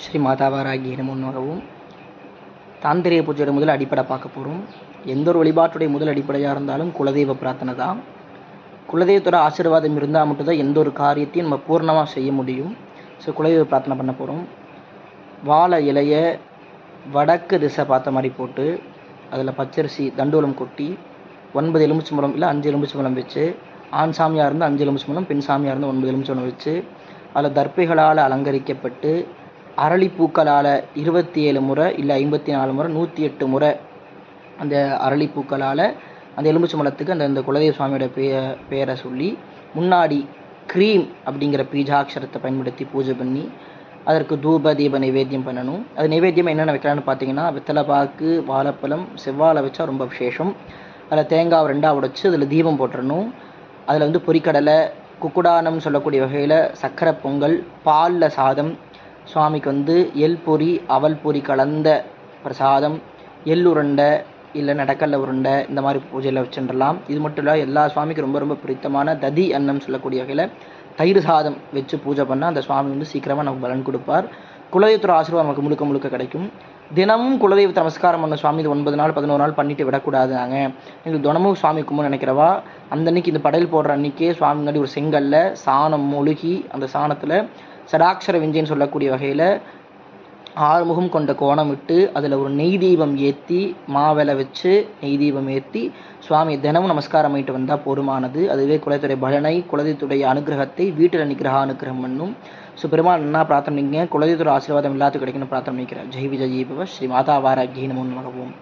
ஸ்ரீ மாதாவாராகிய நமோன்னகவும் தாந்திரிய பூஜையோட முதல் அடிப்படை பார்க்க போகிறோம். எந்த ஒரு வழிபாட்டுடைய முதல் அடிப்படையாக இருந்தாலும் குலதெய்வ பிரார்த்தனை தான். குலதெய்வத்தோட ஆசீர்வாதம் இருந்தால் மட்டும்தான் எந்த ஒரு காரியத்தையும் நம்ம பூர்ணமாக செய்ய முடியும். ஸோ குலதெய்வ பிரார்த்தனை பண்ண போகிறோம். வாழை இலைய வடக்கு திசை பார்த்த மாதிரி போட்டு அதில் பச்சரிசி தண்டூலம் கொட்டி 9 எலுமிச்சம்பழம் இல்லை 5 எலுமிச்சம்பழம் வச்சு, ஆண் சாமியாக இருந்தால் 5 எலுமிச்சம்பழம், பெண் சாமியாக இருந்தால் 9 எலுமிச்சம்பழம் வச்சு, அதில் தர்ப்பைகளால் அலங்கரிக்கப்பட்டு அரளிப்பூக்களால் 27 முறை இல்லை 54 முறை 108 முறை அந்த அரளிப்பூக்களால் அந்த எலுமிச்சம்பழத்துக்கு அந்த குலதெய்வ சுவாமியோட பெயரை சொல்லி முன்னாடி க்ரீம் அப்படிங்கிற பீஜாட்சரத்தை பயன்படுத்தி பூஜை பண்ணி அதற்கு தூப தீப நைவேத்தியம் பண்ணணும். அது நைவேத்தியம் என்னென்ன வைக்கலான்னு பார்த்தீங்கன்னா, வெத்தலை பாக்கு, வாழைப்பழம், செவ்வாழை வச்சா ரொம்ப விசேஷம். அதில் தேங்காய் 2 உடைச்சி அதில் தீபம் போட்டுறணும். அதில் பொரிக்கடலை, குக்குடானம் சொல்லக்கூடிய வகையில் சக்கரை பொங்கல், பாலில் சாதம், சுவாமிக்கு எள் பொரி அவல் பொரி கலந்த பிரசாதம், எள் உருண்டை இல்லை நடக்கல்ல உருண்டை இந்த மாதிரி பூஜையில் வச்சுடலாம். இது மட்டும் இல்லை, எல்லா சுவாமிக்கு ரொம்ப ரொம்ப பிடித்தமான ததி அன்னம் சொல்லக்கூடிய வகையில் தயிர் சாதம் வச்சு பூஜை பண்ணால் அந்த சுவாமி சீக்கிரமாக நமக்கு பலன் கொடுப்பார். குலதெய்வத்தோட ஆசீர்வாதம் நமக்கு முழுக்க முழுக்க கிடைக்கும். தினமும் குலதெய்வத்தை நமஸ்காரம் பண்ண சுவாமி இது 9 நாள் 11 நாள் பண்ணிட்டு விடக்கூடாது. நாங்கள் எங்களுக்கு தினமும் சுவாமி கும்பிட நினைக்கிறவா அந்த அன்னைக்கு இந்த படையல் போடுற அன்றைக்கே சுவாமி முன்னாடி ஒரு செங்கல்ல சாணம் மொழுகி அந்த சாணத்தில் சடாட்சர விஞ்சைன்னு சொல்லக்கூடிய வகையில் 6 முகம் கொண்ட கோணம் விட்டு அதில் ஒரு நெய் தீபம் ஏற்றி மாவிலை வச்சு நெய் தீபம் ஏற்றி சுவாமி தினமும் நமஸ்காரம் பண்ணிட்டு வந்தால் போதுமானது. அதுவே குலதெய்வத்துடைய பலனை, குலதெய்வத்துடைய அனுகிரகத்தை வீட்டில் நிகிரக அனுகிரகம் பண்ணும். ஸோ பெருமாள் என்ன பிரார்த்தனை பண்ணிங்க, குலதெய்வத்தோட ஆசீர்வாதம் எல்லாத்துக்கும் கிடைக்கணும் பிரார்த்தனை பண்ணிக்கிறேன். ஜெய் விஜய் பவ ஸ்ரீ மாதாவாராகிய நமோன்னகவும்.